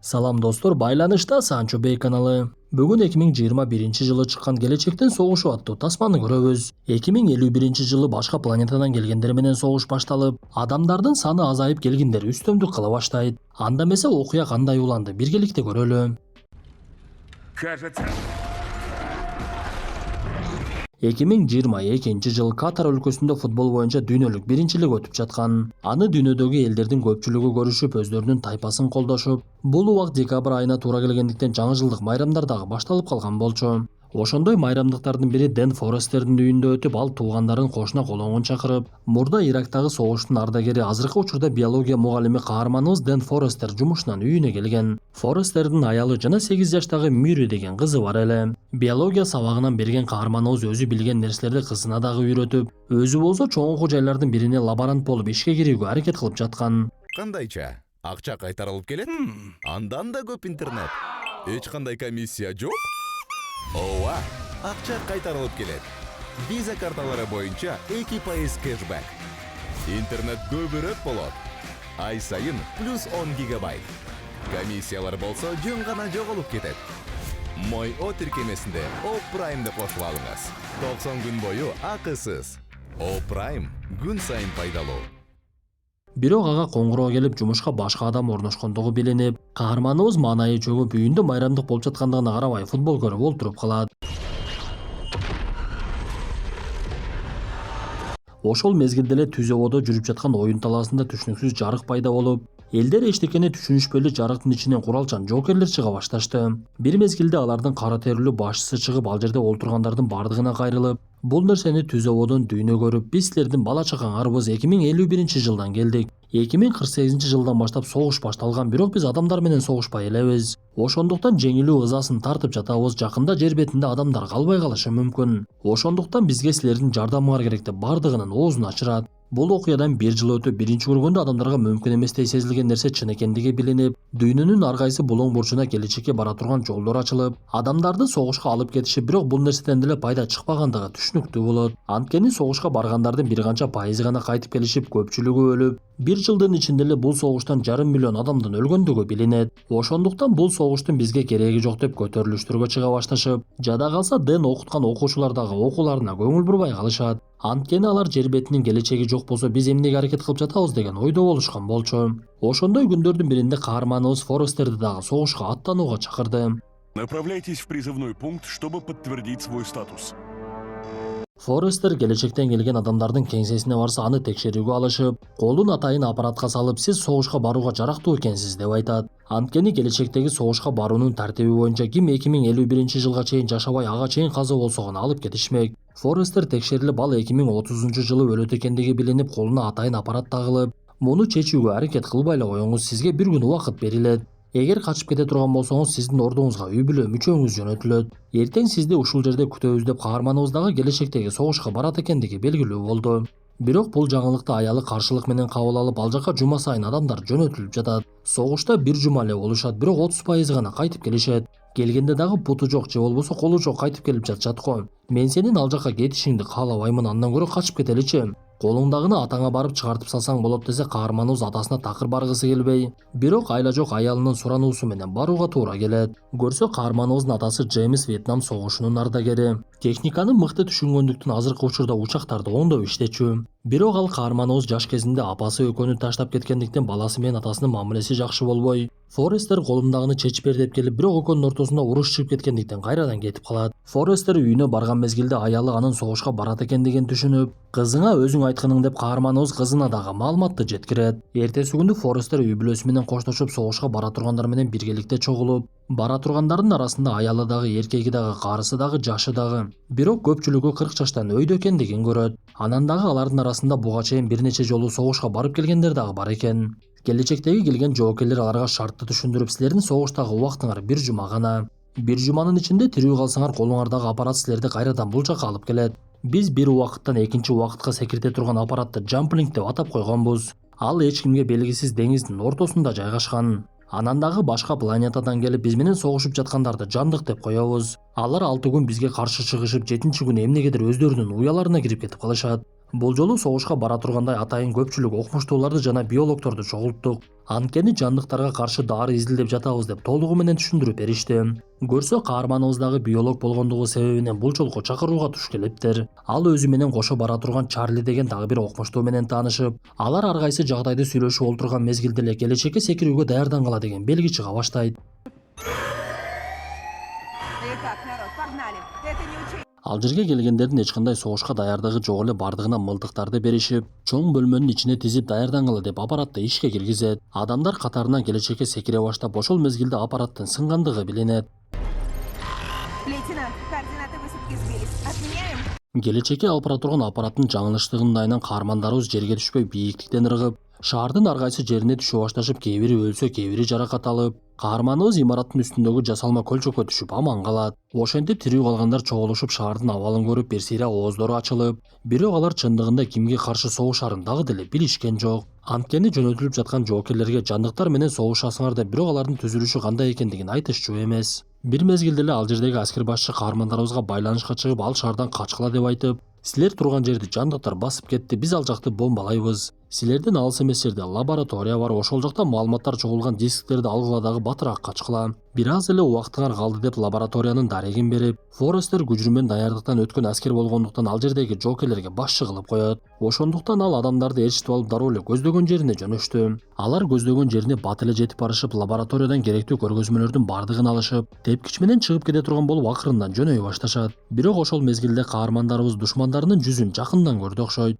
Салам достор, байланышта Санчо Бей каналы. Бүгін 2021 жылы шыққан келечектен соғышы аттуу тасманы көрөбүз. 2051 жылы башка планетадан келгендер менен соғыш башталып, адамдардын саны азайып келгендер үстөмдүк кыла баштайт. Анда эмесе окуя кандай уланды, биргеликте көрөлү. Кажется, 2022 жыл Катар өлкөсүндө футбол боюнча дүйнөлүк биринчилик өтүп жаткан. Аны дүйнөдөгү элдердин көпчүлүгү көрүшүп, өздөрүнүн тайпасын колдошуп, бул убак декабрь айына туура келгендиктен жаңы жылдык майрамдар дагы башталып калган болчу. Ошондой майрамдыктардын бири Дэн Форестердин үйүндө өтүп, ал туугандарын кошуна колоңун чакырып, мурда Ирактагы согуштун ардагери, азыркы учурда биология мугалими каарманыбыз Дэн Форестер жумушунан үйүнө келген. Форестердин аялы жана 8 жаштагы Мюри деген кызы бар эле. Биология сабагынан берген каарманыбыз өзү билген нерселерди кызына дагы үйрөтүп, өзү болсо чоңку жайлардын бирине лаборант болуп ишке кирүүгө аракет кылып жаткан. Кандайча? Акча кайтарылып келет? Андан да көп интернет. Эч кандай комиссия жок? Ооба, акча кайтарылып келет. Виза карталары боюнча 2% кэшбэк. Интернет көбүрөөк болот. Ай сайын плюс 10 гигабайт. Комиссиялар болсо жөн гана жоголуп кетет. Мой О тиркемесинде О Праймды кошуп алыңыз. 90 күн бою акысыз. О Прайм күн сайын пайдалуу. Бирок ага коңгуроо келип, жумушка башка адам орношкондугу билинип, каарманыбыз маанайы чөгүп, үйүндө майрамдык болуп жаткандыгына карабай футбол көрүп олтуруп калат. Ошол мезгилде эле түзөбодо жүрүп жаткан оюн талаасында түшүнүксүз жарык пайда болуп, элдер эчтекени түшүнүшпөй эле жарыктын ичинен куралчан жокерлер чыга башташты. Бир мезгилде алардын кара терилүү башчысы чыгып, ал жерде олтургандардын бардыгына кайрылып, бул нерсени түзөбодон дүйнө көрүп, биз силердин бала чакаңарбыз, 2051 жылдан келдик. 2048 жылдан баштап согуш башталган, бирок биз адамдар менен согушпай элебиз. Ошондуктан жеңилүү ызасын тартып жатабыз, жакында жер бетинде адамдар калбай калышы мүмкүн. Ошондуктан бизге силердин жардамыңар керек деп бардыгынын оозун ачырат. Бул окуядан 1 жыл өтүп, биринчи көргөндө адамдарга мүмкүн эместей сезилген нерсе чын экендиги билинип, дүйнөнүн ар кайсы булоң бурчуна келечекке бара турган жолдор ачылып, адамдарды согушка алып кетиши, бирок бул нерседен деле пайда чыкпагандыгы түшүнүктүү болот. Анткени согушка баргандардын бир канча пайызы гана кайтып келишип, көпчүлүгү өлүп, 1 жылдын ичинде эле бул согуштан 1,5 миллион адамдын өлгөндүгү билинет. Ошондуктан бул согуштун бизге кереги жок деп көтөрүлүштөргө чыга башташып, жада калса Дэн окуткан окуучулар дагы окууларына көңүл бурбай калышат. Анткени алар жер бетинин келечеги жок болсо биз эмнеге аракет кылып жатабыз деген ойдо болушкан болчу. Ошондой күндөрдүн биринде каарманыбыз Форестерди дагы согушка аттанууга чакырды. направляйтесь в призывной пункт, чтобы подтвердить свой статус. Форестер келечектен келген адамдардын кеңсесине барса, аны текшерүүгө алышып, колун атайын аппаратка салып, сиз согушка барууга жарактуу экенсиз деп айтат. Анткени келечектеги согушка баруунун тартиби боюнча ким 2051 жылга чейин жашабай, ага чейин каза болсо гана алып кетишмек. Форестер текшерилип, ал 2030 жылы өлөт экендиги билинип, колуна атайын аппарат тагылып, муну чечүүгө аракет кылбай эле коюңуз, сизге 1 күн убакыт берилет. Эгер качып кете турган болсоңуз, сиздин ордуңузга үй бүлө мүчөңүз жөнөтүлөт. Эртең сизди ушул жерде күтөбүз деп каарманыбыз дагы келечектеги согушка барат экендиги белгилүү болду. Бирок бул жаңылыкты аялы каршылык менен кабыл алып, ал жака жума сайын адамдар жөнөтүлүп жатат. Согушта 1 жума эле болушат, бирок 30% гана кайтып келишет. Келгенде дагы путу жок же болбосо колу жок кайтып келип жатышат го. Мен сенин ал жака кетишиңди каалабаймын, андан көрө качып кетеличи. Колуңдагыны атаңа барып чыгартып салсаң болот десе, каарманыбыз атасына такыр баргысы келбей, бирок айла жок аялынын сурануусу менен барууга туура келет. Көрсө, каарманыбыздын атасы Джеймс Вьетнам согушунун ардагери. Техниканы мыкты түшүнгөндүктөн азыркы учурда учактарды оңдоп иштечү. Бирок ал каарманыбыз жаш кезинде апасы экөөнү таштап кеткендиктен баласы менен атасынын мамилеси жакшы болбой, Форестер колумдагыны чечип бер деп келип, бирок экөөнүн ортосунда уруш чыгып кеткендиктен кайрадан кетип калат. Форестер үйүнө барган мезгилде аялы анын согушка барат экендигин түшүнүп, кызыңа өзүң айтканың деп каарманыбыз кызына дагы маалыматты жеткирет. Эртеси күнү Форестер үй бүлөсү менен коштошуп, согушка бара тургандар менен биргеликте чогулуп, бара тургандардын арасында аялы дагы, эркеги дагы, карысы дагы, жашы дагы. Бирок көпчүлүгү 40 жаштан өйдө экендигин көрөт. Анан дагы алардын арасында буга чейин бир нече жолу согушка барып келгендер дагы бар экен. Келечектеги келген жоокерлер аларга шартты түшүндүрүп, силердин согуштагы убактыңар 1 жума гана. 1 жуманын ичинде тирүү калсаңар, колуңардагы аппарат силерди кайрадан бул жака алып келет. Биз бир убакыттан экинчи убакытка секирте турган аппаратты Jumplink деп атап койгонбуз. Ал эч кимге белгисиз деңиздин ортосунда жайгашкан. Анан дагы башка планетадан келип биз менен согушуп жаткандарды жандык деп коебуз. Алар 6 күн бизге каршы чыгышып, 7-күнү эмнегедир өздөрүнүн уяларына кирип кетип калышат. Бул жолу согушка бара тургандай атайын көпчүлүк окумуштууларды жана биологдорду чогулттук. Анткени жандыктарга каршы дары изилдеп жатабыз деп толугу менен түшүндүрүп беришти. Көрсө каарманыбыздагы биолог болгондугу себебинен бул жолку чакырууга туш келиптир. Ал өзү менен кошо бара турган Чарли деген дагы бир окумуштуу менен таанышып, алар ар кайсы жагдайды сүйлөшүп олтурган мезгилде эле келечекке секирүүгө даярдангыла деген белги чыга баштайт. Итак, народ, погнали. Это не учение. Ал жерге келгендердин эч кандай согушка даярдыгы жок эле бардыгына мылтыктарды беришип, чоң бөлмөнүн ичине тизип даярдангыла деп аппаратты ишке киргизет. Адамдар катарынан келечекке секире баштап, ошол мезгилде аппараттын сынгандыгы билинет. Лейтенант, координаты высадки сбились. Отменяем? Келечекке алып бара турган аппараттын жаңылыштыгынын айынан каармандарыбыз жерге түшпөй бийиктиктен ыргып, шаардын ар кайсы жерине түшө башташып, кээ бири өлсө, кээ бири жаракат алып, каарманыбыз имараттын үстүндөгү жасалма көлчөккө түшүп аман калат. Ошентип тирүү калгандар чогулушуп шаардын абалын көрүп, бир сыйра ооздору ачылып, бирок алар чындыгында кимге каршы согушарын дагы деле билишкен жок. Анткени жөнөтүлүп жаткан жоокерлерге жандыктар менен согушасыңар деп бирок алардын түзүлүшү кандай экендигин айтышчу эмес. Бир мезгилде эле ал жердеги аскер башчы каармандарыбызга байланышка чыгып, ал шаардан качкыла деп айтып, силер турган жерди жандыктар басып кетти, биз ал жакты бомбалайбыз. Силерден алыс эмес жерде лаборатория бар, ошол жакта маалыматтар чогулган дисктерди алгыла дагы батыраак качкыла. Бир аз эле убактыңар калды деп лабораториянын дарегин берип, Форестер күжүрмөн даярдыктан өткөн аскер болгондуктан ал жердеги жоокерлерге башчы кылып коет. Ошондуктан ал адамдарды ээрчитип алып дароо эле көздөгөн жерине жөнөштү. Алар көздөгөн жерине бат эле жетип барышып, лабораториядан керектүү көргөзмөлөрдүн бардыгын алышып, тепкич менен чыгып кете турган болуп акырындан жөнөй башташат. Бирок ошол мезгилде каармандарыбыз душмандарынын жүзүн жакындан көрдү окшойт.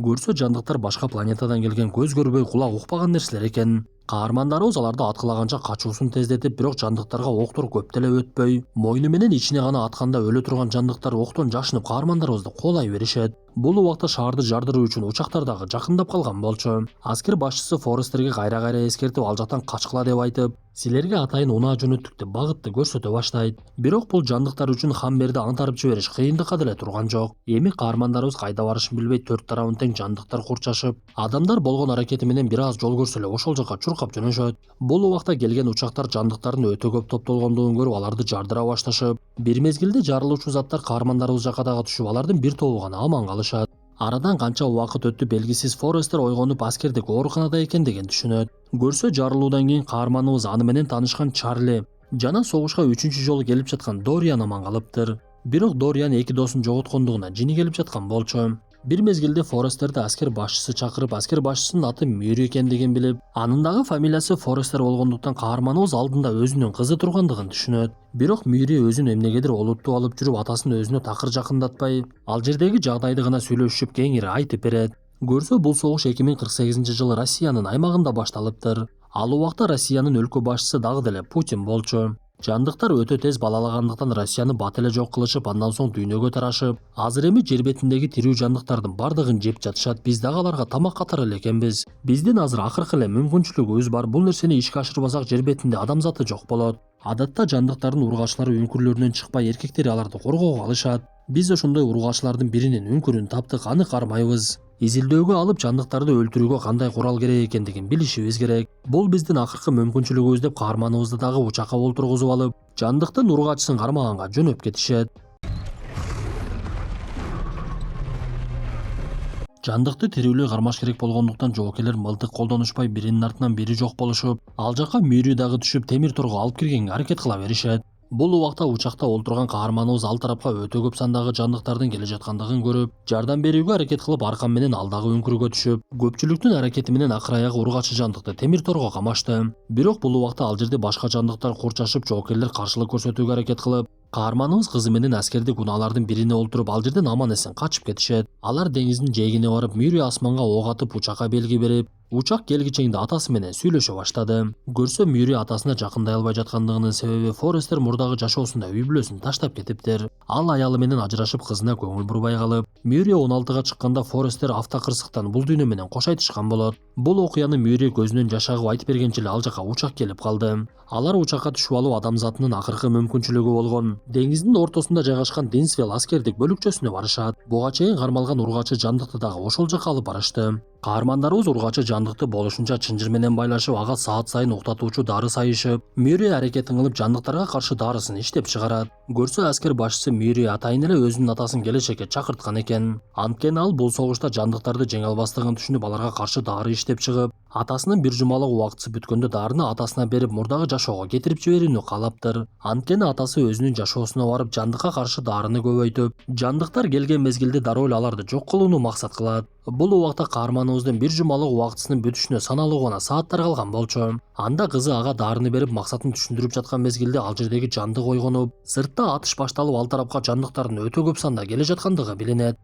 Көрсө жандыктар башка планетадан келген көз көрбөй кулак укпаган нерселер экен. Каармандарыбыз аларды аткылаганча качуусун тездетип, бирок жандыктарга октор көп деле өтпөй, мойну менен ичине гана атканда өлө турган жандыктар октон жашынып каармандарыбызды куулай беришет. Бул убакта шаарды жардыруу үчүн учактар дагы жакындап калган болчу. Аскер башчысы Форестерге кайра-кайра эскертип, ал жактан качкыла деп айтып, силерге атайын унаа жөнөттүк деп багытты көрсөтө баштайт. Бирок бул жандыктар үчүн Хамберди аңтарып жибериш кыйындыкка деле турган жок. Эми каармандарыбыз кайда барышын билбей төрт тарабын тең жандыктар курчашып, адамдар болгон аракети менен бир аз жол көрсө эле ошол жака чуркап жөнөшөт. Бул убакта келген учактар жандыктардын өтө көп топтолгондугун көрүп, аларды жардыра башташып, бир мезгилде жарылуучу заттар каармандарыбыз жака дагы түшүп, алардын бир тобу гана аман калышат. Арадан канча убакыт өттү белгисиз, Форестер ойгонуп аскердик ооруканада экендигин түшүнөт. Көрсө жарылуудан кийин каарманыбыз аны менен таанышкан Чарли жана согушка 3-чү жолу келип жаткан Дориан аман калыптыр. Бирок Дориан эки досун жоготкондугуна жини келип жаткан болчу. Бир мезгилде Форестерди аскер башчысы чакырып, аскер башчысынын аты Мюри экендигин билип, анын дагы фамилиясы Форестер болгондуктан каарманыбыз алдында өзүнүн кызы тургандыгын түшүнөт. Бирок Мюри өзүн эмнегедир олуттуу алып жүрүп, атасын өзүнө такыр жакындатпай, ал жердеги жагдайды гана сүйлөшүп кеңири айтып берет. Көрсө бул согуш 2048-жылы Россиянын аймагында башталыптыр. Ал убакта Россиянын өлкө башчысы дагы деле Путин болчу. Жандыктар өтө тез балалагандыктан Россияны бат эле жок кылышып, андан соң дүйнөгө тарашып, азыр эми жер бетиндеги тирүү жандыктардын бардыгын жеп жатышат. Биз дагы аларга тамак катары эле экенбиз. Биздин азыр акыркы эле мүмкүнчүлүгүбүз бар. Бул нерсени ишке ашырбасак, жер бетинде адам заты жок болот. Адатта жандыктардын ургачылары үңкүрлөрүнөн чыкпай, эркектери аларды коргоого алышат. Биз ошондой ургачылардын биринин үңкүрүн таптык, аны кармайбыз. Изилдөөгө алып, жандыктарды өлтүрүүгө кандай курал керек экендигин билишибиз керек. Бул биздин акыркы мүмкүнчүлүгүбүз деп каарманыбызды дагы учакка олтургузуп алып, жандыктын ургачысын кармаганга жөнөп кетишет. Жандыкты тирүүлөй кармаш керек болгондуктан жоокерлер мылтык колдонушпай, биринин артынан бири жок болушуп, ал жака Мюри дагы түшүп, темир торго алып киргенге аракет кыла беришет. Бул убакта учакта олтурган каарманыбыз ал тарапка өтө көп сандагы жандыктардын келе жаткандыгын көрүп, жардам берүүгө аракет кылып, аркан менен алдагы үңкүргө түшүп, көпчүлүктүн аракети менен акыр аягы ургачы жандыкты темир торго камашты. Бирок бул убакта ал жерде башка жандыктар курчашып, жоокерлер каршылык көрсөтүүгө аракет кылып, каарманыбыз кызы менен аскердик унаалардын бирине олтуруп, ал жерден аман эсен качып кетишет. Алар деңиздин жээгине барып, Мюри асманга ок атып, учакка белги берип, учак келгичеңде атасы менен сүйлөшө баштады. Көрсө Мюри атасына жакындай албай жаткандыгынын себеби Форестер мурдагы жашоосунда үй бүлөсүн таштап кетиптир. Ал аялы менен ажырашып, кызына көңүл бурбай калып, Мюррей 16-га чыкканда Форестер автокырсыктан бул дүйнө менен кош айтышкан болот. Бул окуяны Мюррей көзүнүн жашагып айтып бергенче эле ал жака учак келип калды. Алар учакка түшүп алуу адамзатынын акыркы мүмкүнчүлүгү болгон. Деңиздин ортосунда жайгашкан Динсвелл аскердик бөлүкчөсүнө барышат. Буга чейин кармалган ургачы жандыкты дагы ошол жака алып барышты. Каармандарыбыз ургачы жандыкты болушунча чынжыр менен байлашып, ага саат сайын уктатуучу дары сайышып, Мюррей аракетин кылып жандыктарга каршы дарысын иштеп чыгарат. Көрсө аскер башчысы Мюррей атайын эле өзүнүн атасын келечекке чакырткан экен. Анткени ал бул согушта жандыктарды жеңе албастыгын түшүнүп, аларга каршы дары иштеп чыгып, атасынын бир жумалык убактысы бүткөндө дарыны атасына берип, мурдагы жашоого кетирип жиберүүнү каалаптыр. Анткени атасы өзүнүн жашоосуна барып, жандыкка каршы дарыны көбөйтүп, жандыктар келген мезгилде дароо эле аларды жок кылууну максат кылат. Бул убакта каарманыбыздын бир жумалык убактысынын бүтүшүнө саналуу гана сааттар калган болчу. Анда кызы ага дарыны берип, максатын түшүндүрүп жаткан мезгилде ал жердеги жандык ойгонуп, сыртта атыш башталып, ал тарапка жандыктардын өтө көп санда келе жаткандыгы билинет.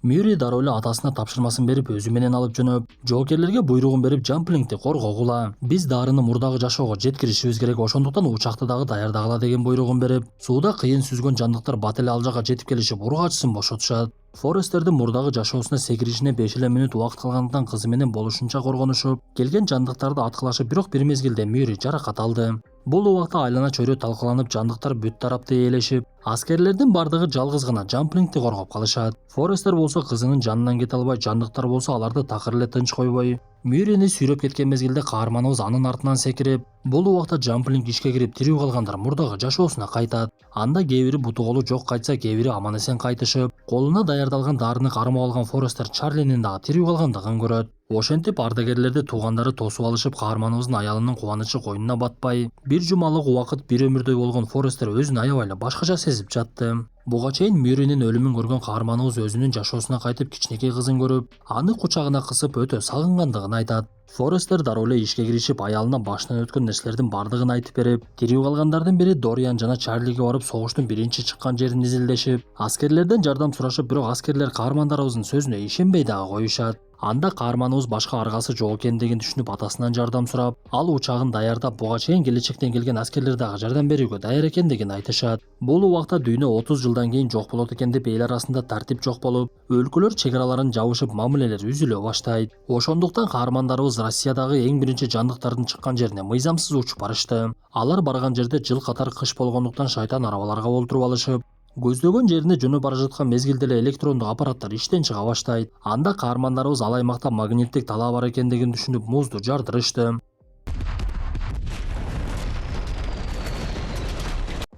Мюррей дароо эле атасына тапшырмасын берип, өзү менен алып жөнөп, жоокерлерге буйругун берип, Жамплингди коргогула. Биз дарыны мурдагы жашоого жеткиришибиз керек, ошондуктан учакты дагы даярдагыла деген буйругун берип, сууда кыйын сүзгөн жандыктар бат эле ал жака жетип келишип, ургачысын бошотушат. Форестердин мурдагы жашоосуна секиришине 5 эле мүнөт убакыт калгандыктан кызы менен болушунча коргонушуп, келген жандыктарды аткылашып, бирок бир мезгилде Мюррей жаракат алды. Бул убакта айлана чөйрө талкаланып, жандыктар бүт тарапты ээлешип, аскерлердин бардыгы жалгыз гана Жамплингди коргоп калышат. Форестер болсо кызынын жанынан кете албай, жандыктар болсо аларды такыр эле тынч койбой, Мюррейни сүйрөп кеткен мезгилде каарманыбыз анын артынан секирип, бул убакта Жамплинг ишке кирип, тирүү калгандар мурдагы жашоосуна кайтат. Анда кээ бири буту колу жок кайтса, кээ бири аман эсен кайтышып, колуна даярдалган дарыны кармап алган Форестер Чарлинин дагы тирүү калгандыгын көрөт. Ошентип ардагерлерди туугандары тосуп алышып, каарманыбыздын аялынын кубанычы койнуна батпай, бир жумалык убакыт бир өмүрдөй болгон Форестер өзүн аябай эле башкача сезип жатты. Буга чейин Мюррейнин өлүмүн көргөн каарманыбыз өзүнүн жашоосуна кайтып, кичинекей кызын көрүп, аны кучагына кысып өтө сагынгандыгын айтат. Форестер дароо эле ишке киришип, аялына башынан өткөн нерселердин бардыгын айтып берип, тирүү калгандардын бири Дориан жана Чарлиге барып, согуштун биринчи чыккан жерин изилдешип, аскерлерден жардам сурашып, бирок аскерлер каармандарыбыздын сөзүнө ишенбей дагы коюшат. Анда каарманыбыз башка аргасы жок экендигин түшүнүп, атасынан жардам сурап, ал учагын даярдап, буга чейин келечектен келген аскерлер дагы жардам берүүгө даяр экендигин айтышат. Бул убакта дүйнө 30 жылдан кийин жок болот экен деп эл арасында тартип жок болуп, өлкөлөр чек араларын жабышып, мамилелер үзүлө баштайт. Ошондуктан каармандарыбыз Россиядагы эң биринчи жандыктардын чыккан жерине мыйзамсыз учуп барышты. Алар барган жерде жыл катар кыш болгондуктан шайтан арабаларга олтуруп алышып, көздөгөн жерине жөнөп бара жаткан мезгилде эле электрондук аппараттар иштен чыга баштайт. Анда каармандарыбыз ал аймакта магниттик талаа бар экендигин түшүнүп, музду жардырышты.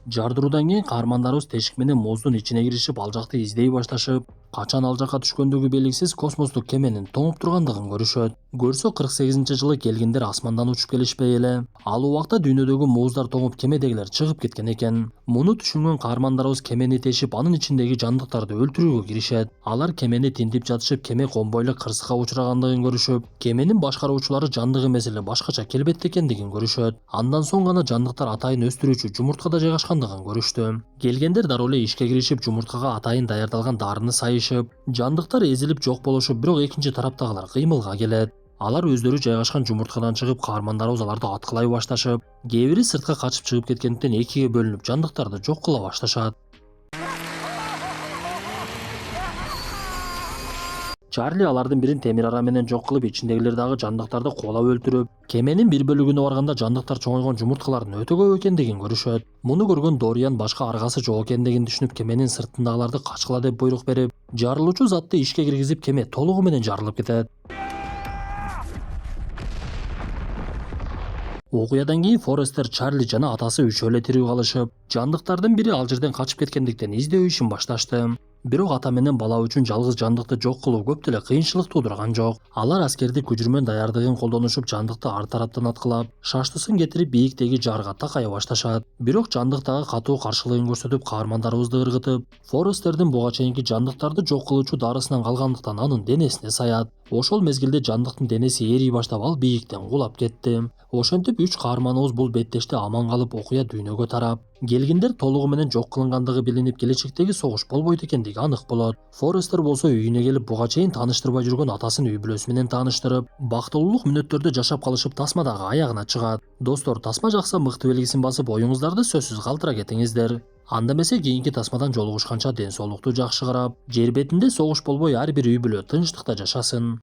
Жардыруудан кийин каармандарыбыз тешик менен муздун ичине киришип, ал жакты издей башташып, качан ал жака түшкөндүгү белгисиз космостук кеменин тоңуп тургандыгын көрүшөт. Көрсө 48-жылы келгиндер асмандан учуп келишпей эле. Ал убакта дүйнөдөгү муздар тоңуп, кемедегилер чыгып кеткен экен. Муну түшүнгөн каармандарыбыз кемени тешип, анын ичиндеги жандыктарды өлтүрүүгө киришет. Алар кемени тинтип жатышып, кеме конвой эле кырсыкка учурагандыгын көрүшүп, кеменин башкаруучулары жандык эмес эле башкача келбетте экендигин көрүшөт. Андан соң гана жандыктар атайын өстүрүүчү жумурткада жайгашкандыгын көрүштү. Келгендер дароо эле ишке киришип, жумурткага атайын даярдалган дарыны сайышып, жандыктар эзилип жок болушуп, бирок экинчи тараптагылар кыймылга келет. Алар өздөрү жайгашкан жумурткадан чыгып, каармандарыбыз аларды аткылай башташып, кээ бири сыртка качып чыгып кеткендиктен экиге бөлүнүп, жандыктарды жок кыла башташат. Чарли алардын бирин темир ара менен жок кылып, ичиндегилер дагы жандыктарды кубалап өлтүрүп, кеменин бир бөлүгүнө барганда жандыктар чоңойгон жумурткалардын өтө көп экендигин көрүшөт. Муну көргөн Дориан башка аргасы жок экендигин түшүнүп, кеменин сыртындагыларды качкыла деп буйрук берип, жарылуучу затты ишке киргизип, кеме толугу менен жарылып кетет. Окуядан кийин Форестер, Чарли жана атасы үчөө эле тирүү калышып, жандыктардын бири ал жерден качып кеткендиктен издөө ишин башташты. Бирок ата менен бала үчүн жалгыз жандыкты жок кылуу көп деле кыйынчылык туудурган жок. Алар аскердик күчүрмөн даярдыгын колдонушуп, жандыкты ар тараптан аткылап, шаштысын кетирип бийиктеги жарга такай башташат. Бирок жандыктагы катуу каршылыгын көрсөтүп, каармандарыбызды ыргытып, Форестердин буга чейинки жандыктарды жок кылуучу дарысынан калгандыктан анын денесине саят. Ошол мезгилде жандыктын денеси ээрий баштап, ал бийиктен кулап кетти. Ошентип 3 каарманыбыз бул беттеште аман калып, окуя дүйнөгө тарап, келгиндер толугу менен жок кылынгандыгы билинип, келечектеги согуш болбойт экендиги анык болот. Форестер болсо үйүнө келип, буга чейин тааныштырбай жүргөн атасын үй бүлөсү менен тааныштырып, бактылуулук мүнөттөрдө жашап калышып, тасмадагы аягына чыгат. Достор, тасма жакса мыкты белгисин басып, оюңуздарды сөзсүз калтыра кетиңиздер. Анда эмесе кийинки тасмадан жолугушканча ден соолукту жакшы карап, жер бетинде согуш болбой ар бир үй бүлө тынчтыкта жашасын.